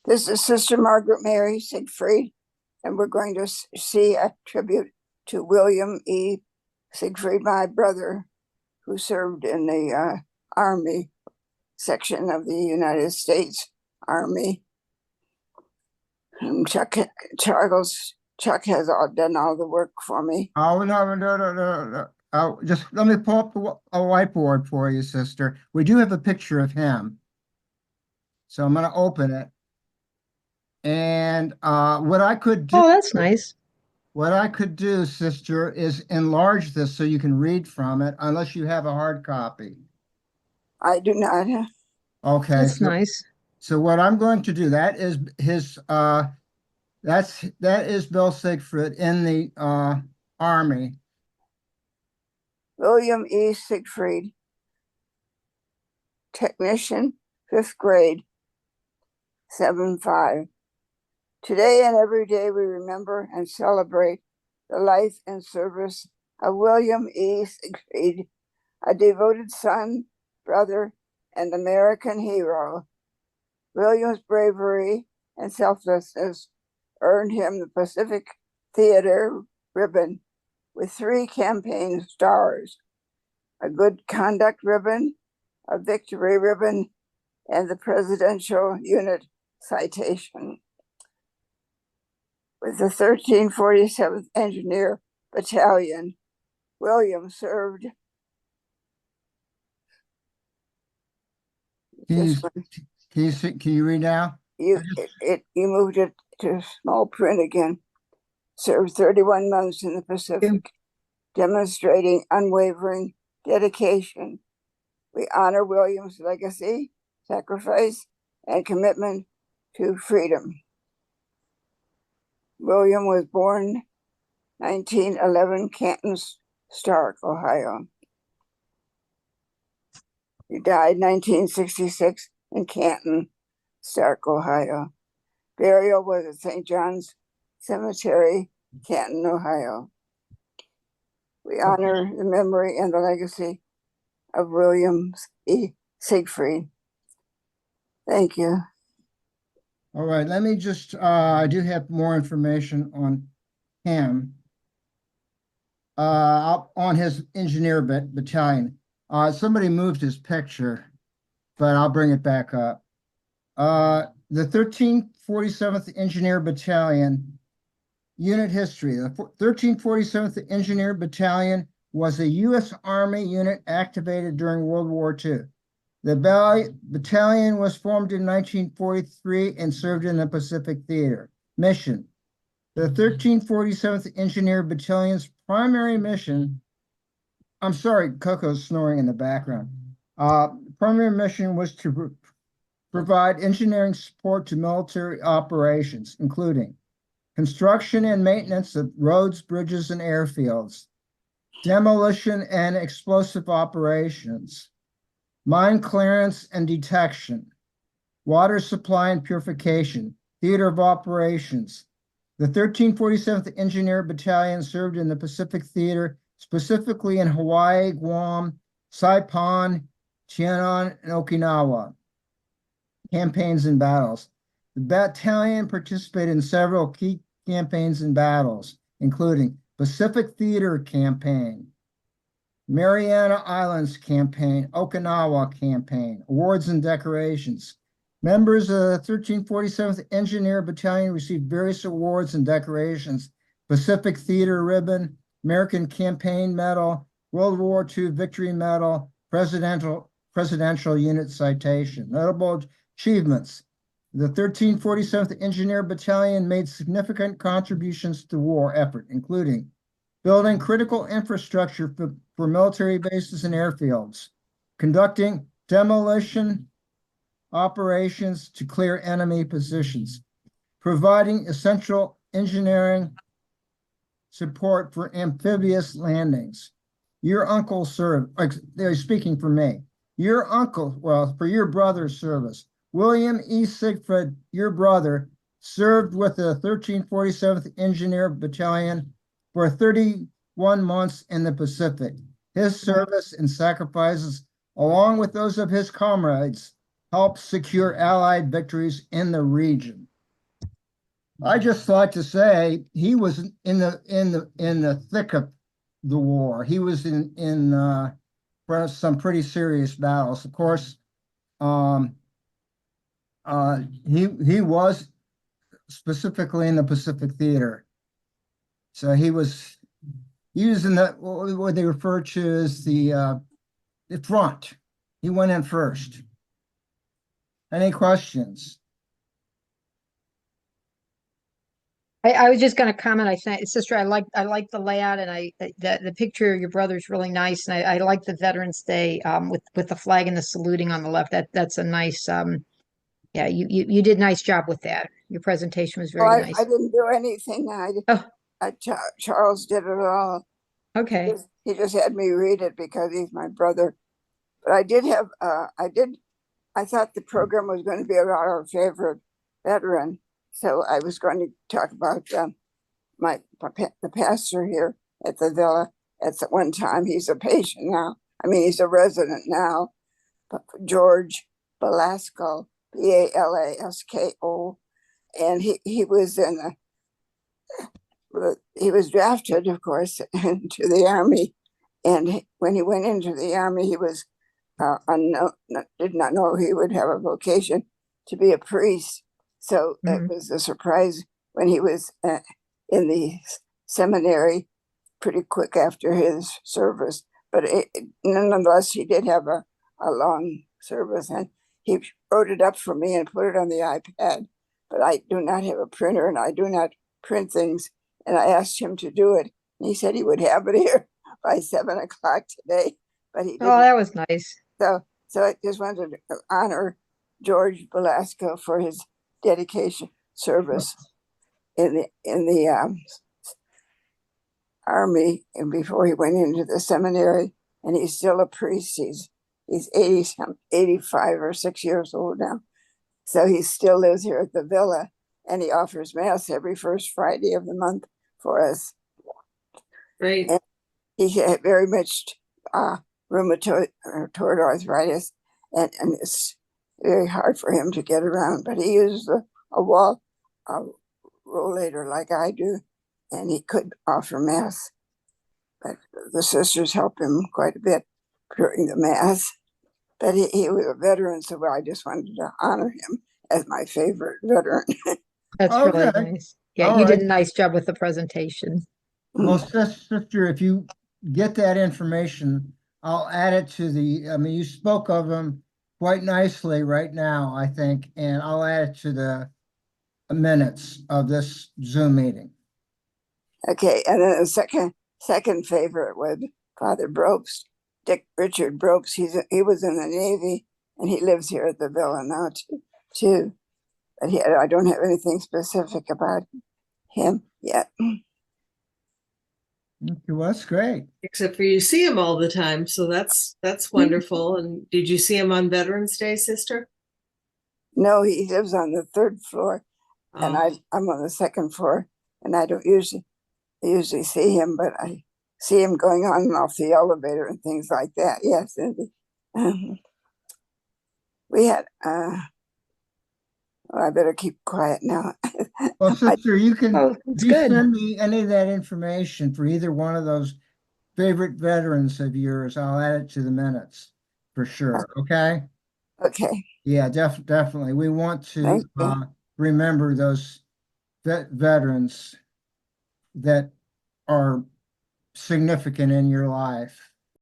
This is Sister Margaret Mary Siegfried, and we're going to see a tribute to William E. Siegfried, my brother, who served in the Army section of the United States Army. And Chuck has done all the work for me. Oh, no. Just let me pull up a whiteboard for you, sister. We do have a picture of him. So I'm going to open it. And what I could do, Oh, that's nice. what I could do, sister, is enlarge this so you can read from it, unless you have a hard copy. I do not. Okay. That's nice. So what I'm going to do, that is his that is Bill Siegfried in the Army. William E. Siegfried, technician, 5th grade, 7-5. Today and every day we remember and celebrate the life and service of William E. Siegfried, a devoted son, brother, and American hero. William's bravery and selflessness earned him the Pacific Theater Ribbon with 3 campaign stars, a Good Conduct Ribbon, a Victory Ribbon, and the Presidential Unit Citation. With the 1347th Engineer Battalion, William served. Can you read now? You moved it to small print again. Served 31 months in the Pacific, demonstrating unwavering dedication. We honor William's legacy, sacrifice, and commitment to freedom. William was born 1911, Canton, Stark, Ohio. He died 1966 in Canton, Stark, Ohio. Burial was at St. John's Cemetery, Canton, Ohio. We honor the memory and the legacy of William E. Siegfried. Thank you. All right, let me just, I do have more information on him. On his engineer battalion. Somebody moved his picture, but I'll bring it back up. The 1347th Engineer Battalion unit history. The 1347th Engineer Battalion was a U.S. Army unit activated during World War II. The battalion was formed in 1943 and served in the Pacific Theater. Mission. The 1347th Engineer Battalion's primary mission, I'm sorry, Coco's snoring in the background. Primary mission was to provide engineering support to military operations, including construction and maintenance of roads, bridges, and airfields, demolition and explosive operations, mine clearance and detection, water supply and purification, theater of operations. The 1347th Engineer Battalion served in the Pacific Theater, specifically in Hawaii, Guam, Saipan, Tainan, and Okinawa. Campaigns and battles. The battalion participated in several key campaigns and battles, including Pacific Theater Campaign, Mariana Islands Campaign, Okinawa Campaign, awards and decorations. Members of the 1347th Engineer Battalion received various awards and decorations: Pacific Theater Ribbon, American Campaign Medal, World War II Victory Medal, Presidential Unit Citation. Notable achievements. The 1347th Engineer Battalion made significant contributions to the war effort, including building critical infrastructure for military bases and airfields, conducting demolition operations to clear enemy positions, providing essential engineering support for amphibious landings. Your uncle served, they're speaking for me. Your uncle, well, for your brother's service. William E. Siegfried, your brother, served with the 1347th Engineer Battalion for 31 months in the Pacific. His service and sacrifices, along with those of his comrades, helped secure Allied victories in the region. I just like to say he was in the thick of the war. He was in some pretty serious battles. Of course, um, he was specifically in the Pacific Theater. So he was in what they refer to as the front. He went in first. Any questions? I was just going to comment. I think, sister, I like the layout, and the picture of your brother is really nice, and I like the Veterans Day with the flag and the saluting on the left. That's a nice yeah. You did a nice job with that. Your presentation was very nice. I didn't do anything. Oh, Charles did it all. okay. He just had me read it because he's my brother. But I did have, I thought the program was going to be about our favorite veteran. So I was going to talk about the pastor here at the villa. At one time, he's a patient now. I mean, he's a resident now. But George Belasco, Balasko, and he was he was drafted, of course, into the army. And when he went into the army, he was unknown, did not know he would have a vocation to be a priest. So it was a surprise when he was in the seminary pretty quick after his service. But nonetheless, he did have a long service, and he wrote it up for me and put it on the iPad. But I do not have a printer, and I do not print things. And I asked him to do it, and he said he would have it here by 7 o'clock today. But he didn't. Oh, that was nice. So I just wanted to honor George Belasco for his dedication service in the army, and before he went into the seminary. And he's still a priest. He's 85 or 6 years old now. So he still lives here at the villa, and he offers mass every first Friday of the month for us. Great. And he had very much rheumatoid arthritis, and it's very hard for him to get around. But he uses a wall rollator like I do, and he could offer mass. But the sisters help him quite a bit during the mass. But he was a veteran, so I just wanted to honor him as my favorite veteran. That's really nice. Yeah, you did a nice job with the presentation. Well, sister, if you get that information, I'll add it to I mean, you spoke of him quite nicely right now, I think, and I'll add it to the minutes of this Zoom meeting. Okay, and then the second favorite was Father Brooks, Richard Brooks. He was in the Navy, and he lives here at the villa now too. But I don't have anything specific about him yet. Well, that's great. Except for you see him all the time, so that's wonderful. And did you see him on Veterans Day, sister? No, he lives on the third floor, and I'm on the second floor, and I don't usually see him, but I see him going on and off the elevator and things like that. Yes, we had. I better keep quiet now. Well, sister, you can send me any of that information for either one of those favorite veterans of yours. I'll add it to the minutes for sure. Okay. Okay. Yeah, definitely. We want to remember those veterans that are significant in your life.